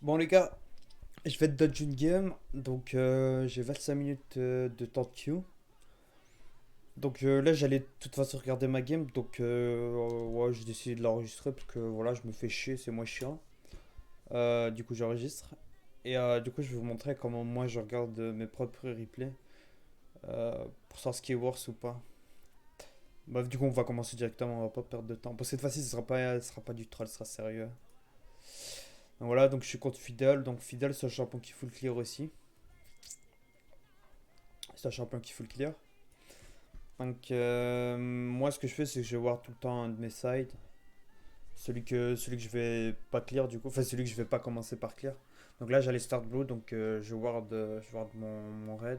Bon les gars, je vais être dodge une game, donc j'ai 25 minutes de temps de queue. Donc là j'allais de toute façon regarder ma game, donc ouais j'ai décidé de l'enregistrer parce que voilà je me fais chier, c'est moi chiant. Du coup j'enregistre. Et du coup je vais vous montrer comment moi je regarde mes propres replays pour savoir ce qui est worse ou pas. Bref du coup on va commencer directement, on va pas perdre de temps. Bon cette fois-ci ce sera pas du troll, ce sera sérieux. Donc voilà, donc je suis contre Fidel, donc Fidel c'est un champion qui full clear aussi. C'est un champion qui full clear. Donc, moi, ce que je fais, c'est que je vais voir tout le temps un de mes sides. Celui que je vais pas clear, du coup. Enfin, celui que je vais pas commencer par clear. Donc là, j'allais start blue, donc je ward mon raid.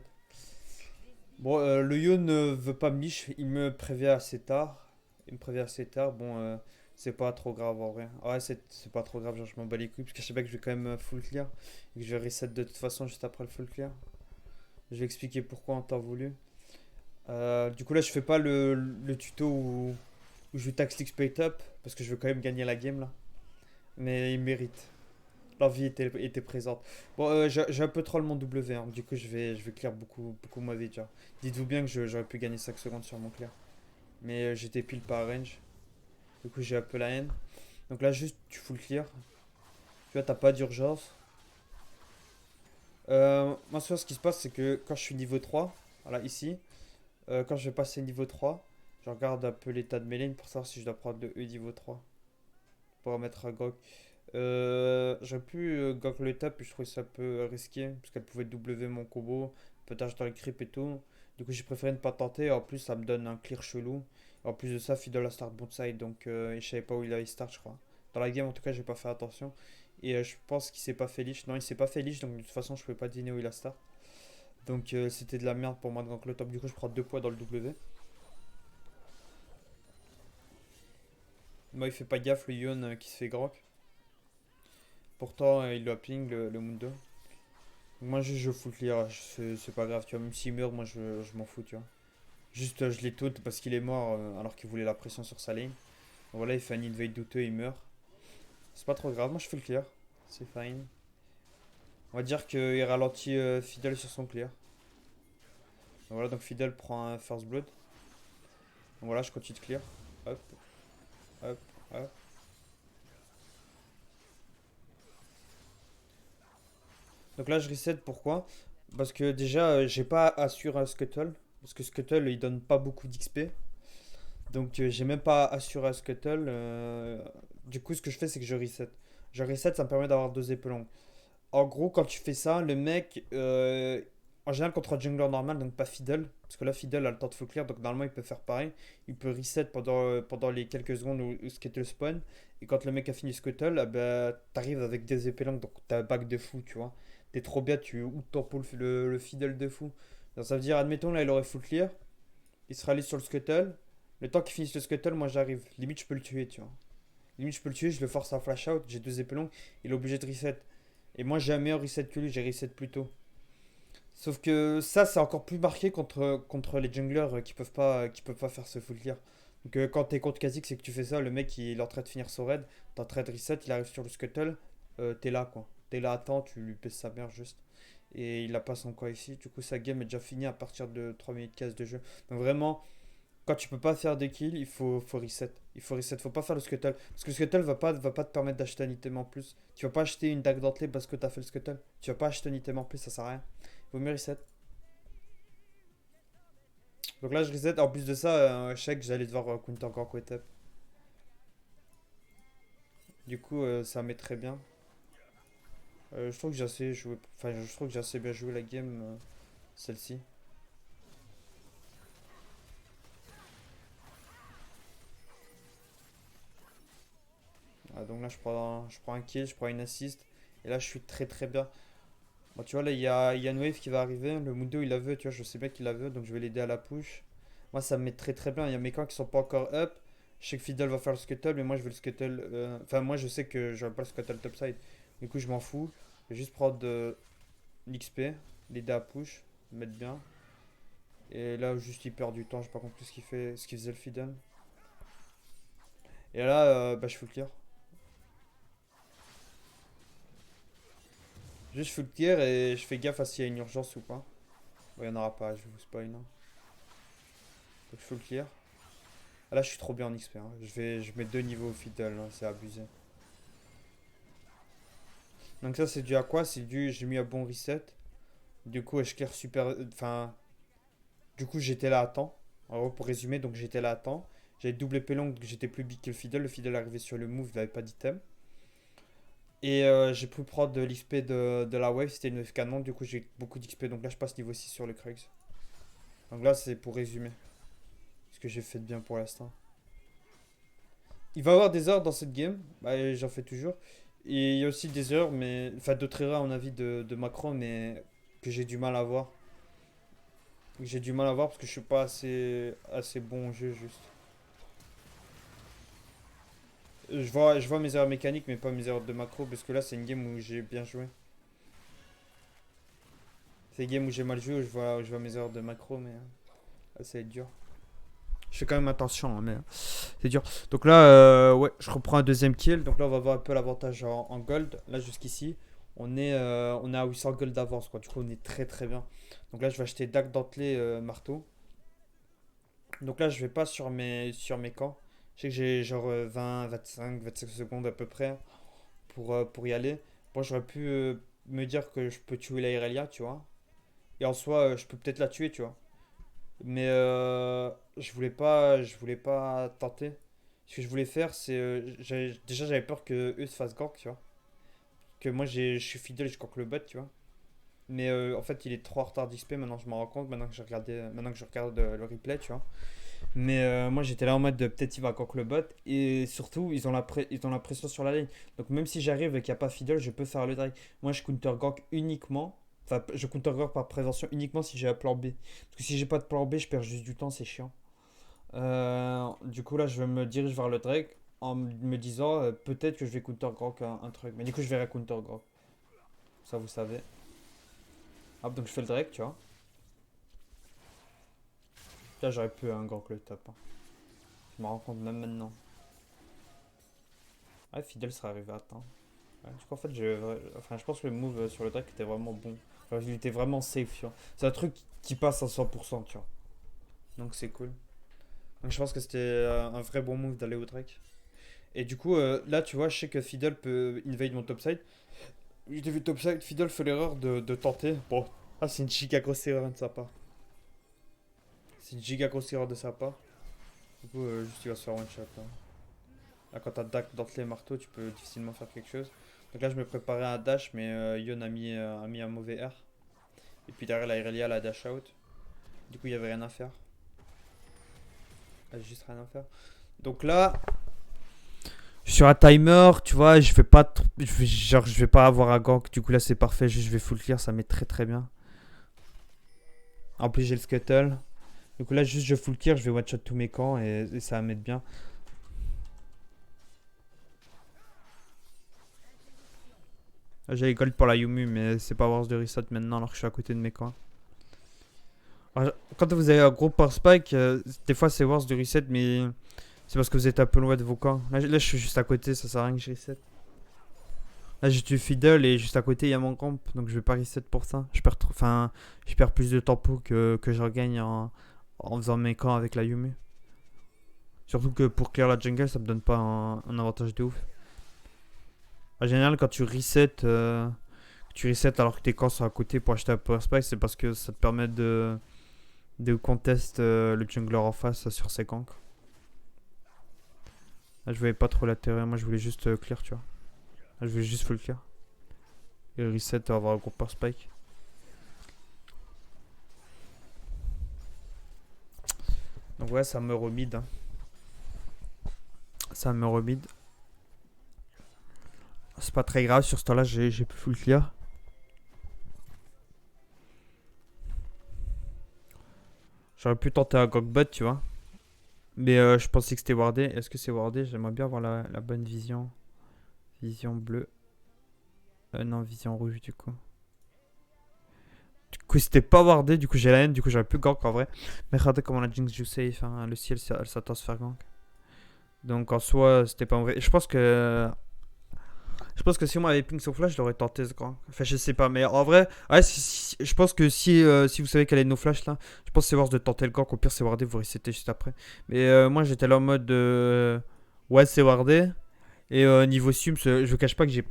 Bon, le yo ne veut pas me leash, il me prévient assez tard. Il me prévient assez tard. Bon, c'est pas trop grave en vrai. Ouais, c'est pas trop grave, genre je m'en bats les couilles, parce que je sais pas que je vais quand même full clear. Et que je vais reset de toute façon juste après le full clear. Je vais expliquer pourquoi en temps voulu. Du coup, là, je fais pas le tuto où je taxe l'XP up parce que je veux quand même gagner la game là. Mais il mérite. L'envie était présente. Bon, j'ai un peu troll mon W, hein. Du coup, je vais clear beaucoup moins vite. Genre. Dites-vous bien que j'aurais pu gagner 5 secondes sur mon clear. Mais j'étais pile par range. Du coup, j'ai un peu la haine. Donc là, juste, tu full clear. Tu vois, t'as pas d'urgence. Moi, ce qui se passe, c'est que quand je suis niveau 3, voilà, ici, quand je vais passer niveau 3, je regarde un peu l'état de mes lignes pour savoir si je dois prendre le E niveau 3 pour remettre à Grok. J'aurais pu Gok le tap, puis je trouvais ça un peu risqué, parce qu'elle pouvait W mon combo, peut-être dans le creep et tout. Du coup, j'ai préféré ne pas tenter. En plus, ça me donne un clear chelou. En plus de ça, Fiddle a start bonside, donc je savais pas où il allait start, je crois. Dans la game, en tout cas, j'ai pas fait attention. Et je pense qu'il s'est pas fait leash. Non, il s'est pas fait leash, donc de toute façon, je pouvais pas deviner où il a start. Donc c'était de la merde pour moi de gank le top. Du coup, je prends 2 points dans le W. Moi, il fait pas gaffe, le Yon qui se fait gank. Pourtant, il doit ping le Mundo. Moi, juste, je full clear, c'est pas grave, tu vois. Même s'il meurt, moi, je m'en fous, tu vois. Juste, je l'ai tout parce qu'il est mort alors qu'il voulait la pression sur sa lane. Donc voilà, il fait un invade douteux, il meurt. C'est pas trop grave, moi, je fais le clear. C'est fine. On va dire qu'il ralentit Fiddle sur son clear. Donc voilà, donc Fiddle prend un first blood. Donc voilà, je continue de clear. Hop, hop, hop. Donc là, je reset, pourquoi? Parce que déjà, j'ai pas assuré un Scuttle. Parce que Scuttle, il donne pas beaucoup d'XP. Donc j'ai même pas assuré à Scuttle. Du coup, ce que je fais, c'est que je reset. Je reset, ça me permet d'avoir 2 épées longues. En gros, quand tu fais ça, le mec, en général contre un jungler normal, donc pas Fiddle, parce que là Fiddle a le temps de full clear, donc normalement il peut faire pareil. Il peut reset pendant les quelques secondes où Scuttle spawn. Et quand le mec a fini Scuttle, ah bah, t'arrives avec des épées longues, donc t'as un back de fou, tu vois. T'es trop bien, tu ou ton le Fiddle de fou. Donc ça veut dire, admettons là il aurait full clear, il se rallie sur le Scuttle. Le temps qu'il finisse le Scuttle, moi j'arrive. Limite, je peux le tuer, tu vois. Limite, je peux le tuer, je le force à flash out. J'ai 2 épées longues, il est obligé de reset. Et moi, j'ai un meilleur reset que lui, j'ai reset plus tôt. Sauf que ça, c'est encore plus marqué contre les junglers qui peuvent pas faire ce full clear. Donc, quand t'es contre Kha'Zix c'est que tu fais ça, le mec il est en train de finir son raid, t'es en train de reset, il arrive sur le scuttle, t'es là quoi. T'es là, attends, tu lui pèses sa mère juste. Et il a pas son quoi ici. Du coup, sa game est déjà finie à partir de 3 minutes 15 de jeu. Donc, vraiment, quand tu peux pas faire des kills, il faut reset. Il faut reset, faut pas faire le scuttle. Parce que le scuttle va pas te permettre d'acheter un item en plus. Tu vas pas acheter une dague dentelée parce que t'as fait le scuttle. Tu vas pas acheter un item en plus, ça sert à rien. Vaut mieux reset. Donc là, je reset. En plus de ça, je sais que j'allais devoir counter encore quit up. Du coup, ça m'est très bien. Je trouve que j'ai assez joué. Enfin, je trouve que j'ai assez bien joué la game, celle-ci. Ah, donc là, je prends un kill, je prends une assist. Et là, je suis très très bien. Bon, tu vois, là, il y a une wave qui va arriver. Le Mundo, il la veut, tu vois, je sais bien qu'il la veut, donc je vais l'aider à la push. Moi, ça me met très très bien. Il y a mes camps qui sont pas encore up. Je sais que Fiddle va faire le scuttle, mais moi, je veux le scuttle. Enfin, moi, je sais que je vais pas le scuttle topside. Du coup, je m'en fous. Je vais juste prendre de l'XP, l'aider à push, le mettre bien. Et là, juste, il perd du temps. J'ai pas compris ce qu'il faisait le Fiddle. Et là, bah, je fais le clear. Juste full clear et je fais gaffe à s'il y a une urgence ou pas. Bon, il n'y en aura pas, je vais vous spoil. Hein. Donc full clear. Ah, là, je suis trop bien en XP. Hein. Je mets 2 niveaux au fiddle, hein, c'est abusé. Donc ça, c'est dû à quoi? C'est dû, j'ai mis un bon reset. Du coup, je clear super. Enfin, du coup, j'étais là à temps. En gros, pour résumer, donc j'étais là à temps. J'avais double épée longue, donc j'étais plus big que le fiddle. Le fiddle arrivait sur le move, il n'avait pas d'item. Et j'ai pu prendre de l'XP de la wave, c'était une wave canon. Du coup, j'ai beaucoup d'XP. Donc là, je passe niveau 6 sur le Krugs. Donc là, c'est pour résumer ce que j'ai fait de bien pour l'instant. Il va y avoir des erreurs dans cette game, bah, j'en fais toujours. Et il y a aussi des erreurs, mais enfin d'autres erreurs à mon avis de Macron, mais que j'ai du mal à voir. J'ai du mal à voir parce que je suis pas assez bon au jeu juste. Je vois mes erreurs mécaniques, mais pas mes erreurs de macro, parce que là c'est une game où j'ai bien joué. C'est une game où j'ai mal joué, où je vois mes erreurs de macro, mais là, ça va être dur. Je fais quand même attention, hein, mais c'est dur. Donc là, ouais, je reprends un deuxième kill. Donc là, on va voir un peu l'avantage en gold. Là, jusqu'ici, on est à 800 gold d'avance, quoi. Du coup, on est très très bien. Donc là, je vais acheter Dac Dentelé marteau. Donc là, je vais pas sur mes camps. Je sais que j'ai genre 20, 25, 25 secondes à peu près pour y aller. Bon, j'aurais pu me dire que je peux tuer la Irelia, tu vois. Et en soi, je peux peut-être la tuer, tu vois. Mais je voulais pas tenter. Ce que je voulais faire, c'est. Déjà, j'avais peur que eux se fassent gank, tu vois. Que moi, je suis fidèle, je gank le bot, tu vois. Mais en fait, il est trop en retard d'XP. Maintenant, je m'en rends compte. Maintenant que je regarde le replay, tu vois. Mais moi, j'étais là en mode de peut-être il va gank le bot. Et surtout, ils ont la pression sur la lane. Donc, même si j'arrive et qu'il n'y a pas fidèle, je peux faire le drag. Moi, je counter gank uniquement. Enfin, je counter gank par prévention uniquement si j'ai un plan B. Parce que si j'ai pas de plan B, je perds juste du temps, c'est chiant. Du coup, là, je vais me diriger vers le Drake en me disant peut-être que je vais counter Grok un truc. Mais du coup, je verrai counter Grok. Ça, vous savez. Hop, donc je fais le Drake, tu vois. Là, j'aurais pu un Grok le top. Hein. Je me rends compte même maintenant. Ouais, Fidel serait arrivé à temps. Ouais, du coup, en fait, je pense que le move sur le Drake était vraiment bon. Enfin, il était vraiment safe, tu vois. C'est un truc qui passe à 100%, tu vois. Donc, c'est cool. Donc, je pense que c'était un vrai bon move d'aller au Drake. Et du coup, là, tu vois, je sais que Fiddle peut invade mon topside. J'ai vu topside, Fiddle fait l'erreur de tenter. Bon, ah, c'est une giga grosse erreur de sa part. C'est une giga grosse erreur de sa part. Du coup, juste il va se faire one shot. Là, là quand t'as Dac dans les marteaux, tu peux difficilement faire quelque chose. Donc là, je me préparais un dash, mais Yon a mis un mauvais R. Et puis derrière, la Irelia, la dash out. Du coup, il y avait rien à faire. Ah, j'ai juste rien à faire. Donc là, sur un timer, tu vois, je vais pas je vais pas avoir un gank. Du coup là c'est parfait, juste je vais full clear, ça met très très bien. En plus j'ai le scuttle. Du coup là juste je full clear, je vais one shot tous mes camps et ça va mettre bien. Là, j'ai les gold pour la Yumu mais c'est pas worth de reset maintenant alors que je suis à côté de mes camps. Alors, quand vous avez un gros power spike, des fois c'est worth de reset mais c'est parce que vous êtes un peu loin de vos camps. Là je suis juste à côté, ça sert à rien que je reset. Là, j'ai tué Fiddle et juste à côté, il y a mon camp. Donc, je vais pas reset pour ça. Je perds plus de tempo que je regagne en faisant mes camps avec la Yume. Surtout que pour clear la jungle, ça me donne pas un avantage de ouf. En général, quand tu resets alors que tes camps sont à côté pour acheter un power spike, c'est parce que ça te permet de contest le jungler en face sur ses ganks. Là, je voyais pas trop l'intérêt. Moi, je voulais juste clear, tu vois. Là, je voulais juste full clear. Et reset, avoir un gros power spike. Donc ouais, ça me remide. Hein. Ça me remide. C'est pas très grave, sur ce temps-là, j'ai pu full clear. J'aurais pu tenter un gogbot, tu vois. Mais je pensais que c'était wardé. Est-ce que c'est wardé? J'aimerais bien avoir la bonne vision. Vision bleue. Non, vision rouge, du coup. Du coup, c'était pas wardé. Du coup, j'ai la haine. Du coup, j'aurais pu gank en vrai. Mais regardez comment la Jinx joue safe. Hein. Le ciel, elle s'attend à se faire gank. Donc, en soi, c'était pas vrai. Je pense que Je pense que si on m'avait ping sur flash, je l'aurais tenté ce grand. Enfin, je sais pas, mais en vrai, ouais, je pense que si vous savez quel est nos flash là, je pense que c'est worth de tenter le gank. Au pire, c'est wardé, vous resettez juste après. Mais moi, j'étais là en mode ouais, c'est wardé. Et niveau Sims, je vous cache pas que je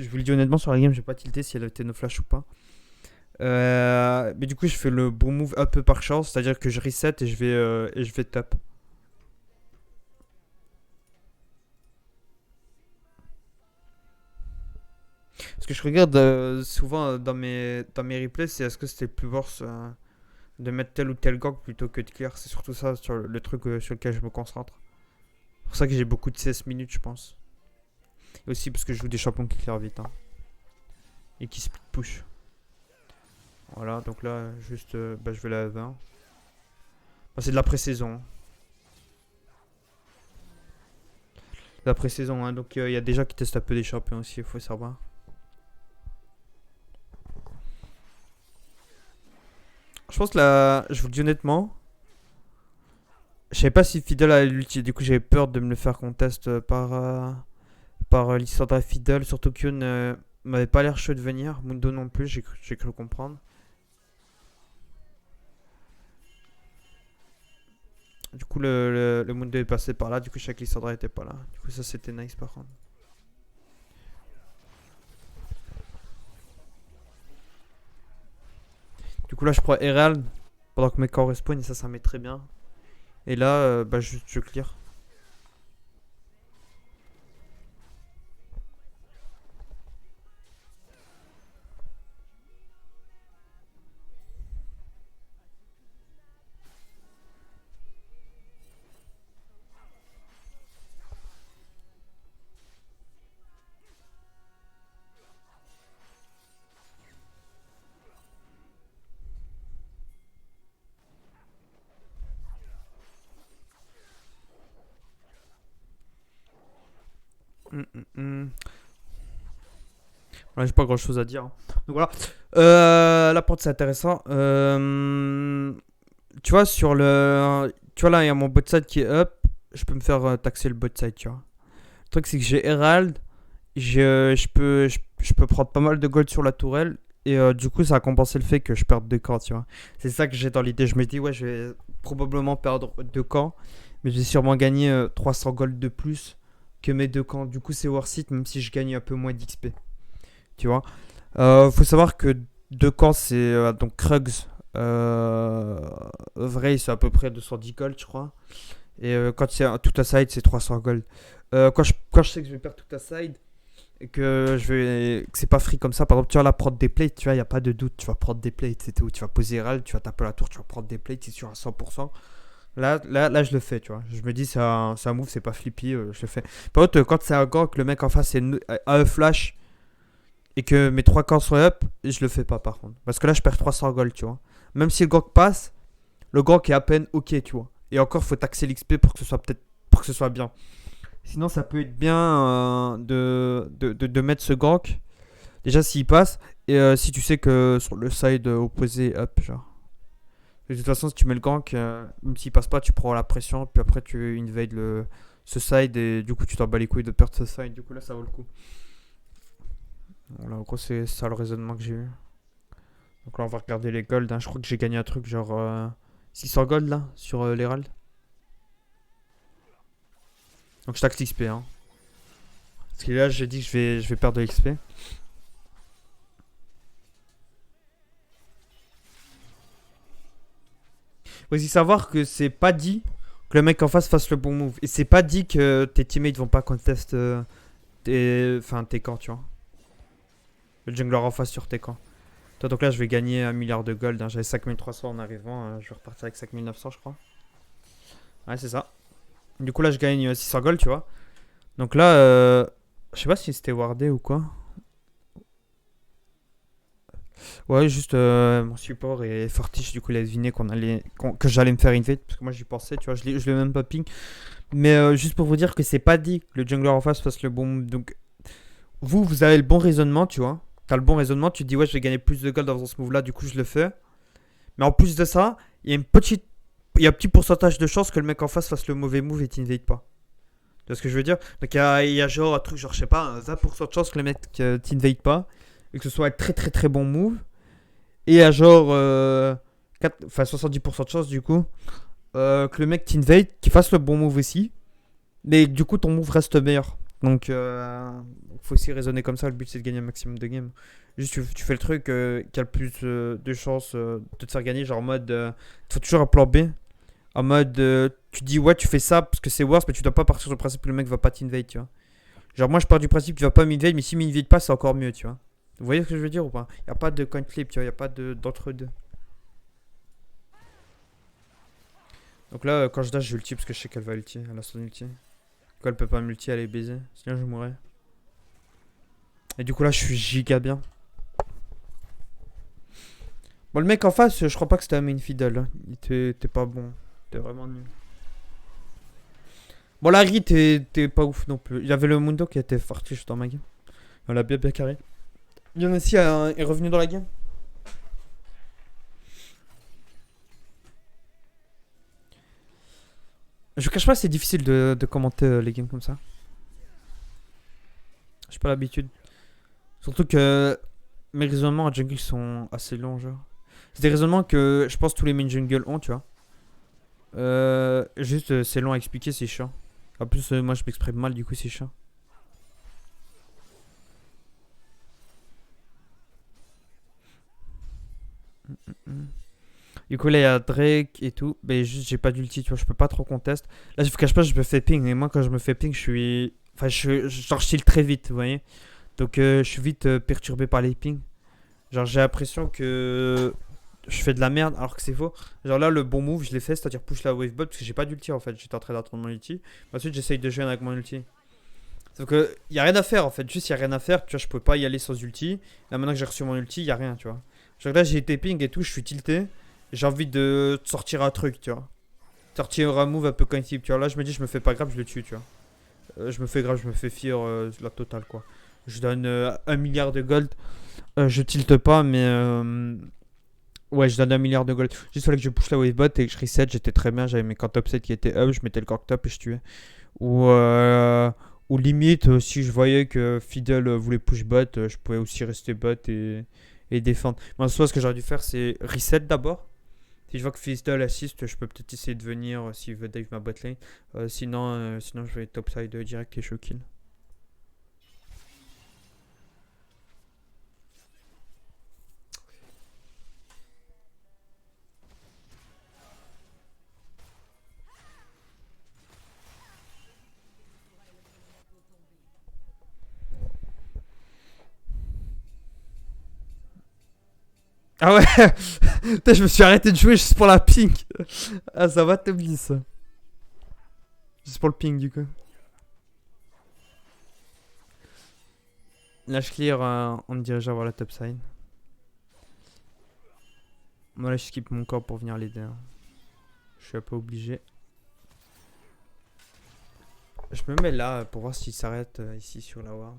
vous le dis honnêtement, sur la game, j'ai pas tilté si elle était no flash ou pas. Mais du coup, je fais le bon move un peu par chance, c'est-à-dire que je reset et je vais top. Ce que je regarde souvent dans mes replays, c'est est-ce que c'était plus worth de mettre tel ou tel gank plutôt que de clear. C'est surtout ça sur le truc sur lequel je me concentre. C'est pour ça que j'ai beaucoup de 16 minutes, je pense. Et aussi parce que je joue des champions qui clear vite, hein, et qui split push. Voilà, donc là, juste, je vais la 20. Bah, c'est de la pré-saison, hein. De la pré-saison, hein, donc il y a des gens qui testent un peu des champions aussi, il faut savoir. Je pense que là, je vous le dis honnêtement, je savais pas si Fiddle allait l'ulti, du coup j'avais peur de me le faire contest par Lissandra Fiddle, surtout Kyun m'avait pas l'air chaud de venir, Mundo non plus, j'ai cru comprendre. Du coup le Mundo est passé par là, du coup chaque Lissandra était pas là. Du coup ça c'était nice par contre. Du coup là je prends Herald pendant que mes corps respawn et ça met très bien. Et là juste je clear. Hum, hum, hum. Ouais, j'ai pas grand chose à dire, hein. Donc voilà. La porte c'est intéressant. Tu vois, Tu vois là, il y a mon bot side qui est up. Je peux me faire taxer le bot side, tu vois. Le truc c'est que j'ai Herald. Je peux prendre pas mal de gold sur la tourelle. Et du coup, ça a compensé le fait que je perde 2 camps, tu vois. C'est ça que j'ai dans l'idée. Je me dis, ouais, je vais probablement perdre 2 camps. Mais je vais sûrement gagner 300 gold de plus que mes 2 camps. Du coup, c'est worth it, même si je gagne un peu moins d'XP. Tu vois. Faut savoir que 2 camps, c'est donc Krugs. Vrai, c'est à peu près 210 gold, je crois. Et quand c'est tout à side, c'est 300 gold. Quand je sais que je vais perdre tout à side et que c'est pas free comme ça, par exemple, tu vas la prendre des plates, tu vois, il n'y a pas de doute, tu vas prendre des plates, c'est tout. Tu vas poser RAL, tu vas taper la tour, tu vas prendre des plates, c'est sûr à 100%. Là, je le fais, tu vois. Je me dis, c'est un move, c'est pas flippy, je le fais. Par contre, quand c'est un gank, le mec en face a un flash et que mes 3 camps sont up, je le fais pas par contre. Parce que là, je perds 300 gold, tu vois. Même si le gank passe, le gank est à peine ok, tu vois. Et encore, faut taxer l'XP pour que ce soit bien. Sinon, ça peut être bien de mettre ce gank. Déjà, s'il passe. Et si tu sais que sur le side opposé, hop, genre. De toute façon, si tu mets le gank, même s'il passe pas, tu prends la pression. Puis après, tu invades ce side. Et du coup, tu t'en bats les couilles de perdre ce side. Du coup, là, ça vaut le coup. Voilà, en gros, c'est ça le raisonnement que j'ai eu. Donc là, on va regarder les golds, hein. Je crois que j'ai gagné un truc genre 600 gold là, sur l'Herald. Donc je taxe l'XP, hein. Parce que là, j'ai dit que je vais perdre de l'XP. Faut aussi savoir que c'est pas dit que le mec en face fasse le bon move. Et c'est pas dit que tes teammates vont pas contest tes camps, tu vois. Le jungler en face sur tes camps. Toi, donc là, je vais gagner 1 milliard de gold, hein. J'avais 5300 en arrivant. Je vais repartir avec 5900, je crois. Ouais, c'est ça. Du coup, là, je gagne 600 gold, tu vois. Donc là, je sais pas si c'était wardé ou quoi. Ouais, juste mon support et Fortiche, du coup, il a deviné que j'allais me faire invade. Parce que moi, j'y pensais, tu vois, je l'ai même pas ping. Mais juste pour vous dire que c'est pas dit que le jungler en face fasse le bon move. Donc, vous avez le bon raisonnement, tu vois. T'as le bon raisonnement, tu te dis, ouais, je vais gagner plus de gold dans ce move-là, du coup, je le fais. Mais en plus de ça, il y a un petit pourcentage de chance que le mec en face fasse le mauvais move et t'invade pas. Tu vois ce que je veux dire? Donc il y a genre un truc, genre je sais pas, un 20% de chance que le mec t'invade pas. Et que ce soit un très très très bon move. Et à genre 70% de chance du coup que le mec t'invade, qu'il fasse le bon move aussi. Mais du coup ton move reste meilleur. Donc faut aussi raisonner comme ça. Le but c'est de gagner un maximum de games. Juste tu fais le truc qui a le plus de chances de te faire gagner. Genre en mode, faut toujours un plan B. En mode, tu dis ouais tu fais ça parce que c'est worse, mais tu dois pas partir sur le principe que le mec va pas t'invade, tu vois. Genre moi je pars du principe qu'il va pas m'invade, mais s'il m'invade pas c'est encore mieux, tu vois. Vous voyez ce que je veux dire ou pas? Y a pas de coin flip, tu vois, y a pas d'entre-deux. Donc là, quand je dash, je ulti parce que je sais qu'elle va ulti. Elle a son ulti. Quand elle peut pas m'ulti, elle est baisée. Sinon, je mourrais. Et du coup, là, je suis giga bien. Bon, le mec en face, je crois pas que c'était un main fiddle, hein. Il était pas bon. T'es vraiment nul. Bon, Larry, t'es pas ouf non plus. Il y avait le Mundo qui était fortiche dans ma game. On l'a bien bien carré. Il y en a aussi est revenu dans la game. Je vous cache pas, c'est difficile de commenter les games comme ça. J'ai pas l'habitude. Surtout que mes raisonnements à jungle sont assez longs, genre. C'est des raisonnements que je pense tous les main jungle ont, tu vois. Juste, c'est long à expliquer, c'est chiant. En plus, moi je m'exprime mal, du coup, c'est chiant. Du coup, là, il y a Drake et tout. Mais juste, j'ai pas d'ulti, tu vois, je peux pas trop contest. Là, je vous cache pas, je me fais ping. Et moi, quand je me fais ping, je suis. Enfin, genre, je chill très vite, vous voyez. Donc, je suis vite perturbé par les pings. Genre, j'ai l'impression que je fais de la merde alors que c'est faux. Genre là, le bon move, je l'ai fait, c'est-à-dire push la wave bot parce que j'ai pas d'ulti en fait. J'étais en train d'attendre mon ulti. Ensuite, j'essaye de jouer avec mon ulti. Sauf que y a rien à faire en fait. Juste, y a rien à faire. Tu vois, je peux pas y aller sans ulti. Là, maintenant que j'ai reçu mon ulti, y a rien, tu vois. Genre là, j'ai été ping et tout, je suis tilté. J'ai envie de sortir un truc, tu vois. Sortir un move un peu coin-tip, tu vois. Là, je me dis, je me fais pas grave, je le tue, tu vois. Je me fais grave, je me fais fear la totale, quoi. Je donne 1 milliard de gold. Je tilte pas, mais ouais, je donne 1 milliard de gold. Juste fallait que je push la wave bot et que je reset. J'étais très bien. J'avais mes camps top 7 qui étaient up. Je mettais le cork top et je tuais. Ou, ou limite, si je voyais que Fiddle voulait push bot, je pouvais aussi rester bot et défendre. Mais en soi, ce que j'aurais dû faire, c'est reset d'abord. Si je vois que Fiddle assiste, je peux peut-être essayer de venir s'il veut dive ma bot lane. Sinon, je vais topside direct et show kill. Ah ouais. Putain, je me suis arrêté de jouer juste pour la ping. Ah, ça va, t'oublies ça. Juste pour le ping, du coup. Là, je clear en me dirigeant vers la top side. Moi, là, je skip mon corps pour venir l'aider, hein. Je suis un peu obligé. Je me mets là pour voir s'il s'arrête ici sur la ward.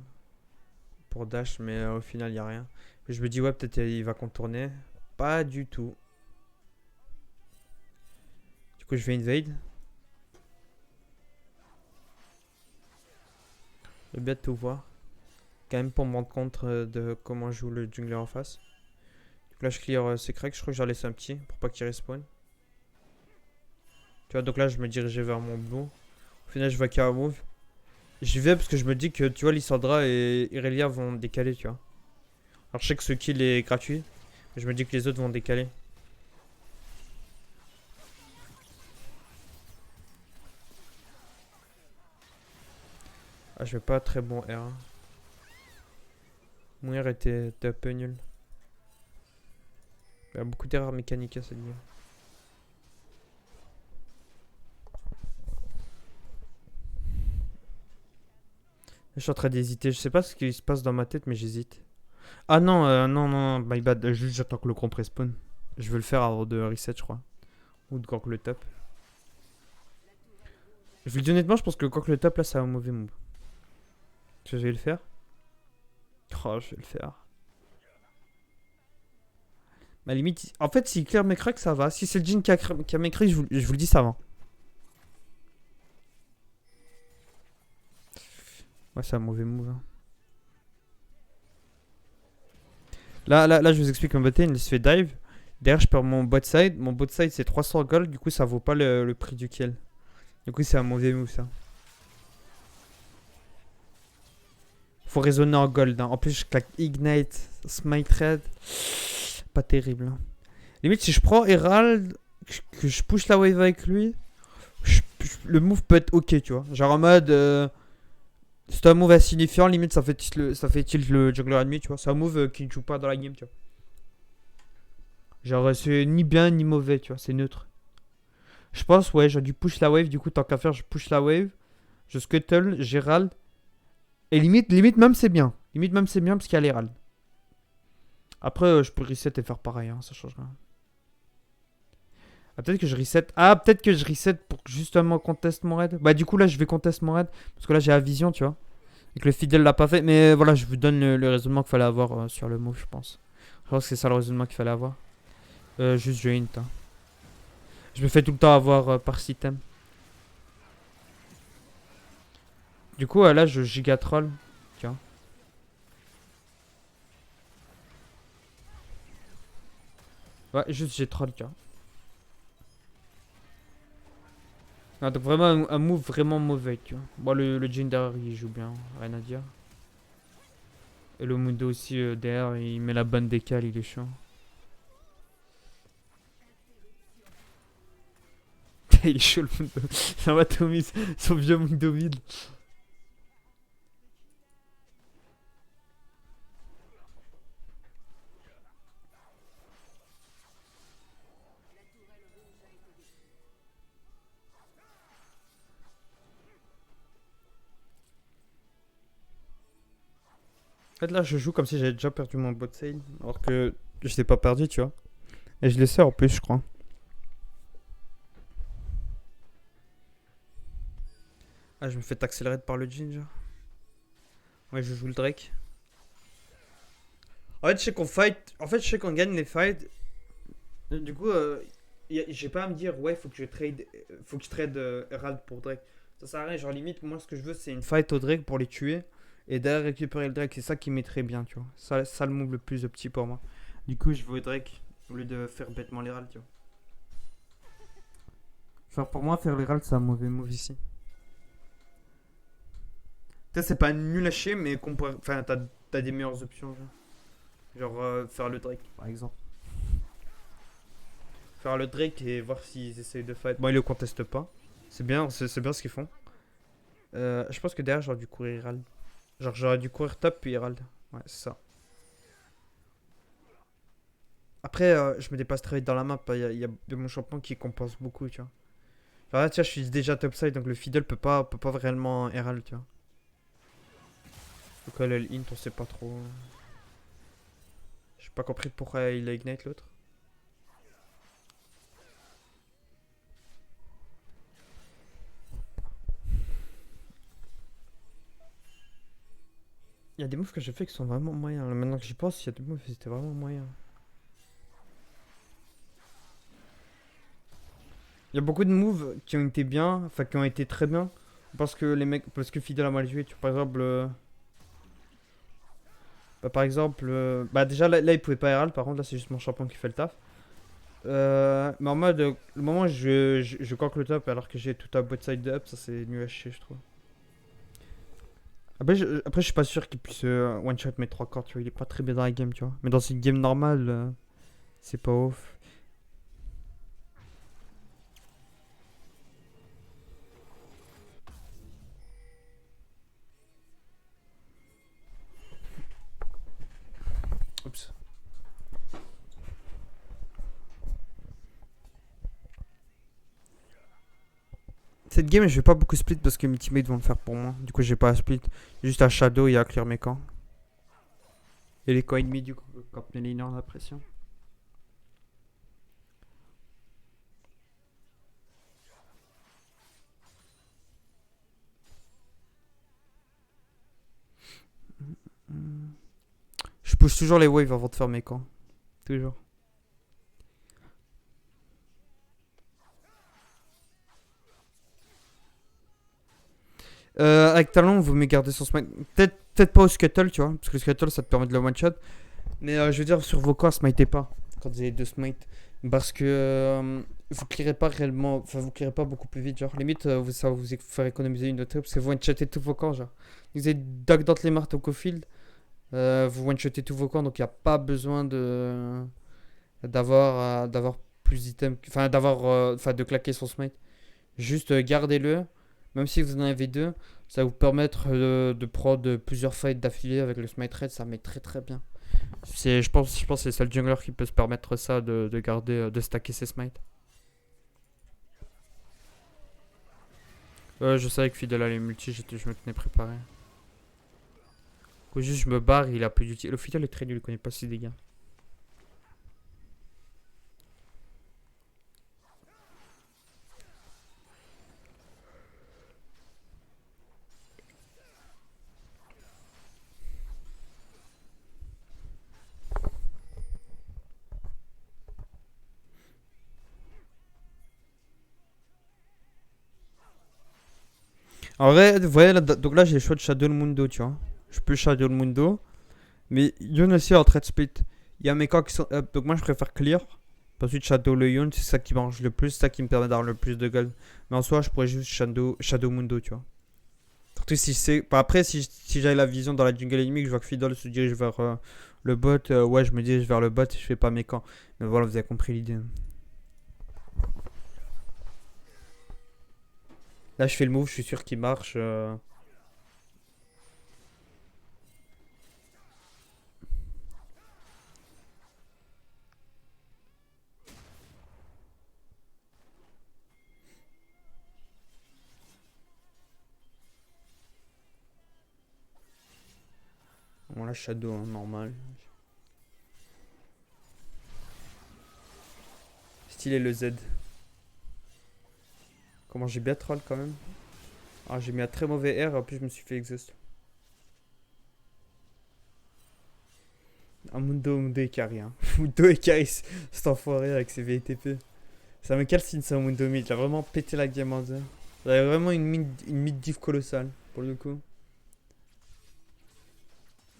Pour dash, mais au final, il n'y a rien. Je me dis, ouais, peut-être il va contourner. Pas du tout. Du coup, je vais invade. Je vais bien tout voir. Quand même pour me rendre compte de comment joue le jungler en face. Donc là, je clear ses cracks. Je crois que j'en laisse un petit pour pas qu'il respawn. Tu vois, donc là, je me dirigeais vers mon blue. Au final, je vois qu'il y a un move. J'y vais parce que je me dis que, tu vois, Lissandra et Irelia vont décaler, tu vois. Alors, je sais que ce kill est gratuit. Mais je me dis que les autres vont décaler. Ah, je vais pas très bon R. Mon R était un peu nul. Il y a beaucoup d'erreurs mécaniques à cette game. Je suis en train d'hésiter. Je sais pas ce qui se passe dans ma tête, mais j'hésite. Ah non, non, non, my bad. Juste j'attends que le comp respawn. Je veux le faire avant de reset, je crois. Ou de gank le top. Je vous le dis honnêtement, je pense que gank le top là, c'est un mauvais move. Je vais le faire. Oh, je vais le faire. Ma limite, en fait, s'il clear mes cracks, ça va. Si c'est le Jin qui a mes cracks, je vous le dis, ça va. Ouais, c'est un mauvais move, hein. Là, je vous explique mon bot lane, il se fait dive. Derrière, je perds mon bot side. Mon bot side, c'est 300 gold. Du coup, ça vaut pas le prix du kill. Du coup, c'est un mauvais move, ça. Faut raisonner en gold, hein. En plus, je claque Ignite, Smite Red. Pas terrible, hein. Limite, si je prends Herald, que je push la wave avec lui, le move peut être ok, tu vois. Genre en mode. C'est un move insignifiant, limite ça fait tilt le jungler ennemi, tu vois. C'est un move qui ne joue pas dans la game, tu vois. Genre c'est ni bien ni mauvais, tu vois, c'est neutre. Je pense, ouais, j'ai dû push la wave, du coup, tant qu'à faire, je push la wave, je scuttle, Gérald. Et limite même c'est bien. Limite même c'est bien parce qu'il y a l'Herald. Après, je peux reset et faire pareil, hein, ça change rien. Ah, peut-être que je reset. Ah, peut-être que je reset pour justement contest mon raid. Bah, du coup, là, je vais contest mon raid. Parce que là, j'ai la vision, tu vois. Et que le fidèle l'a pas fait. Mais voilà, je vous donne le raisonnement qu'il fallait avoir sur le move, je pense. Je pense que c'est ça le raisonnement qu'il fallait avoir. Juste je hint, hein. Je me fais tout le temps avoir par système. Du coup, là, je giga troll. Tiens. Ouais, juste j'ai troll, tiens. Ah, donc vraiment un move vraiment mauvais, tu vois. Bon, le Jhin derrière, il joue bien, rien à dire. Et le Mundo aussi derrière, il met la bonne décale, il est chiant. Il est chaud le Mundo. Ça va Tommy, son vieux Mundo vide. En fait, là, je joue comme si j'avais déjà perdu mon bot sale. Alors que je l'ai pas perdu, tu vois. Et je l'ai sais en plus, je crois. Ah, je me fais accélérer par le Jhin, genre. Ouais, je joue le Drake. En fait, je sais qu'on fight. En fait, je sais qu'on gagne les fights. Du coup, j'ai pas à me dire, ouais, faut que je trade Herald pour Drake. Ça sert à rien. Genre, limite, moi, ce que je veux, c'est une fight au Drake pour les tuer. Et derrière, récupérer le Drake. C'est ça qui m'est très bien, tu vois. Ça le move le plus petit pour moi. Du coup, je veux Drake au lieu de faire bêtement l'Herald, tu vois. Genre, pour moi, faire l'Herald, c'est un mauvais move ici. Peut-être c'est pas nul à chier, mais enfin, t'as des meilleures options, genre. Genre, faire le Drake, par exemple. Faire le Drake et voir s'ils essayent de fight. Bon, ils le contestent pas. C'est bien ce qu'ils font. Je pense que derrière, j'aurais dû courir Herald. Genre, j'aurais dû courir top puis Herald. Ouais, c'est ça. Après, je me dépasse très vite dans la map. Il y a mon champion qui compense beaucoup, tu vois. Genre là, tiens, je suis déjà topside, donc le fiddle peut pas réellement Herald, tu vois. Donc là, le int, on sait pas trop. J'ai pas compris pourquoi il a ignite l'autre. Il y a des moves que j'ai fait qui sont vraiment moyens. Là, maintenant que j'y pense, il y a des moves qui étaient vraiment moyens. Il y a beaucoup de moves qui ont été bien, enfin qui ont été très bien. Parce que Fiddle a mal joué. Tu vois, par exemple, bah déjà là, il pouvait pas Herald. Par contre, là, c'est juste mon champion qui fait le taf. Mais en mode, le moment où je gank le top alors que j'ai tout un bot side de up, ça c'est nul à chier, je trouve. Après, je suis pas sûr qu'il puisse one shot mes 3 corps, tu vois. Il est pas très bien dans la game, tu vois. Mais dans une game normale, c'est pas ouf. Oups. Cette game, je vais pas beaucoup split parce que mes teammates vont le faire pour moi. Du coup, j'ai pas à split. Juste à Shadow et à clear mes camps. Et les camps ennemis, du coup, quand les laners ont la pression. Je push toujours les waves avant de faire mes camps. Toujours. Avec talent, vous mieux garder son smite. Peut-être pas au scuttle, tu vois, parce que le scuttle ça te permet de le one shot. Mais je veux dire, sur vos corps, smitez pas quand vous avez deux smites. Parce que vous clearez pas réellement, enfin vous clearez pas beaucoup plus vite. Genre, limite, ça va vous faire économiser une autre parce que vous one-shotez tous vos corps. Genre, vous avez Doc dans les martes au co-field, vous one-shotez tous vos corps, donc il n'y a pas besoin d'avoir plus d'items, enfin de claquer son smite. Juste gardez-le, même si vous en avez deux, ça va vous permettre de prendre plusieurs fights d'affilée avec le smite red, ça met très très bien. Je pense que c'est le seul jungler qui peut se permettre ça, de garder, de stacker ses smites. Je savais que Fidel allait multi, je me tenais préparé. Faut juste je me barre, il a plus d'utilité. Le Fidel est très nul, il connaît pas ses dégâts. En vrai, vous voyez, là, donc là j'ai le choix de Shadow le Mundo, tu vois. Je peux Shadow le Mundo, mais Yun aussi est en trade split. Il y a mes camps qui sont up, donc moi je préfère clear. Ensuite, Shadow le Yun, c'est ça qui m'arrange le plus, c'est ça qui me permet d'avoir le plus de gold. Mais en soi, je pourrais juste Shadow Mundo, tu vois. Surtout si c'est. Bah, après, si j'avais la vision dans la jungle ennemie, que je vois que Fiddle se dirige vers le bot, ouais, je me dirige vers le bot et je fais pas mes camps. Mais voilà, vous avez compris l'idée. Là, je fais le move, je suis sûr qu'il marche. Bon, là, Shadow, hein, normal. Stylé le Z. Comment j'ai bien troll quand même. Ah, j'ai mis un très mauvais R, en plus, je me suis fait exhaust. Un Mundo et carry, hein. Mundo et carry, cet enfoiré avec ses VTP. Ça me calcine ça, Mundo mid. Il a vraiment pété la game en deux. Il avait vraiment une mid diff colossale, pour le coup.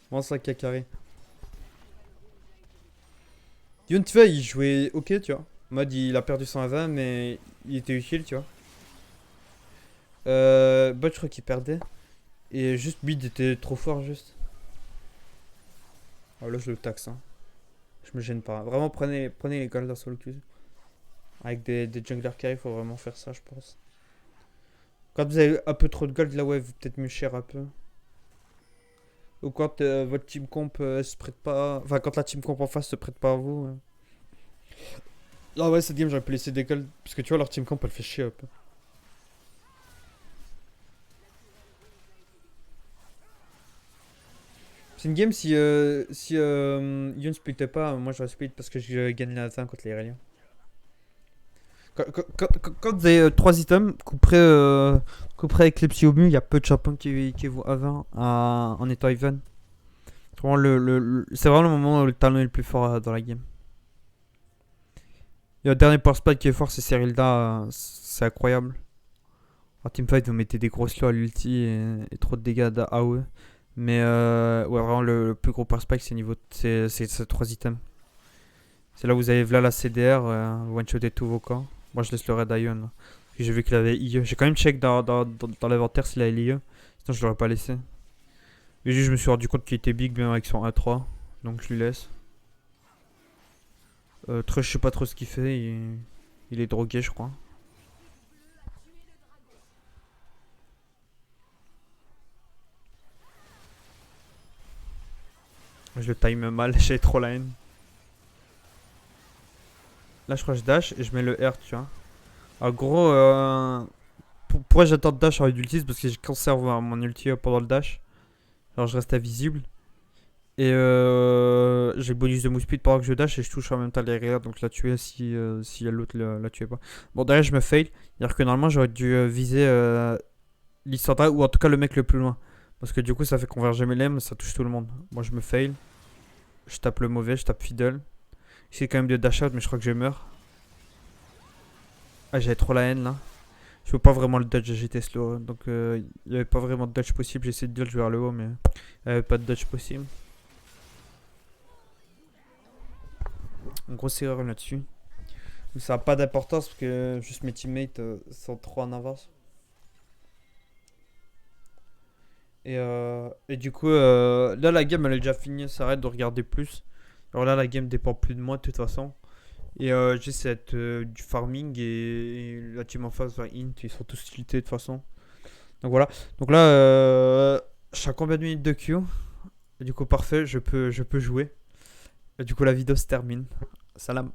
Vraiment ça qui a carré. Dion, tu vois, il jouait ok, tu vois. En mode, il a perdu 120, mais il était utile, tu vois. Bot, je crois qu'il perdait. Et juste, mid était trop fort, juste. Oh là, je le taxe, hein. Je me gêne pas. Vraiment, prenez les golds sur le cul. Avec des junglers carry, faut vraiment faire ça, je pense. Quand vous avez un peu trop de gold, là, ouais, vous peut-être mieux cher un peu. Ou quand votre team comp se prête pas. Enfin, quand la team comp en face se prête pas à vous. Ah ouais, cette game, j'aurais pu laisser des golds. Parce que tu vois, leur team comp, elle fait chier un peu. C'est une game, si Yoon splitait pas, moi j'aurais split parce que je gagne la 20 contre les Ireliens. Quand vous avez 3 items, couperez avec les psy au mu, il y a peu de champions qui vous avant en étant even. Vraiment c'est vraiment le moment où le talent est le plus fort dans la game. Et le dernier power spot qui est fort, c'est Serilda, c'est incroyable. En teamfight, vous mettez des gros slows à l'ulti et trop de dégâts d'AOE. Mais ouais, vraiment le plus gros power spike, c'est ces 3 items. C'est là où vous avez là la CDR, one-shotter tous vos camps. Moi je laisse le Red Ion. J'ai vu qu'il avait IE. J'ai quand même check dans l'inventaire s'il a l'IE. Sinon je l'aurais pas laissé. Mais juste je me suis rendu compte qu'il était big même avec son A3. Donc je lui laisse. Trush, je sais pas trop ce qu'il fait. Il est drogué, je crois. Je le time mal, j'ai trop la haine. Là je crois que je dash et je mets le R, tu vois. En gros, pourquoi j'attends de dash avec l'ulti? Parce que je conserve mon ulti pendant le dash. Alors je reste invisible. Et j'ai le bonus de move speed pendant que je dash et je touche en même temps les rires. Donc la tuer si l'autre la tuait pas. Bon, derrière je me fail. C'est-à-dire que normalement j'aurais dû viser l'Issandra ou en tout cas le mec le plus loin. Parce que du coup ça fait converger mes lemmes, ça touche tout le monde. Moi je me fail. Je tape le mauvais, je tape fiddle. J'essaie quand même de dash out mais je crois que je meurs. Ah, j'avais trop la haine là. Je peux pas vraiment le dodge, j'étais slow. Donc il n'y avait pas vraiment de dodge possible. J'ai essayé de dodge vers le haut, mais il n'y avait pas de dodge possible. Une grosse erreur là-dessus. Ça n'a pas d'importance parce que juste mes teammates sont trop en avance. Et du coup, là la game elle est déjà finie, ça arrête de regarder plus. Alors là la game dépend plus de moi de toute façon. Et j'essaie du farming et la team en face va int, ils sont tous tiltés de toute façon. Donc voilà. Donc là, je suis à combien de minutes de queue? Et du coup parfait, je peux jouer. Et du coup la vidéo se termine. Salam.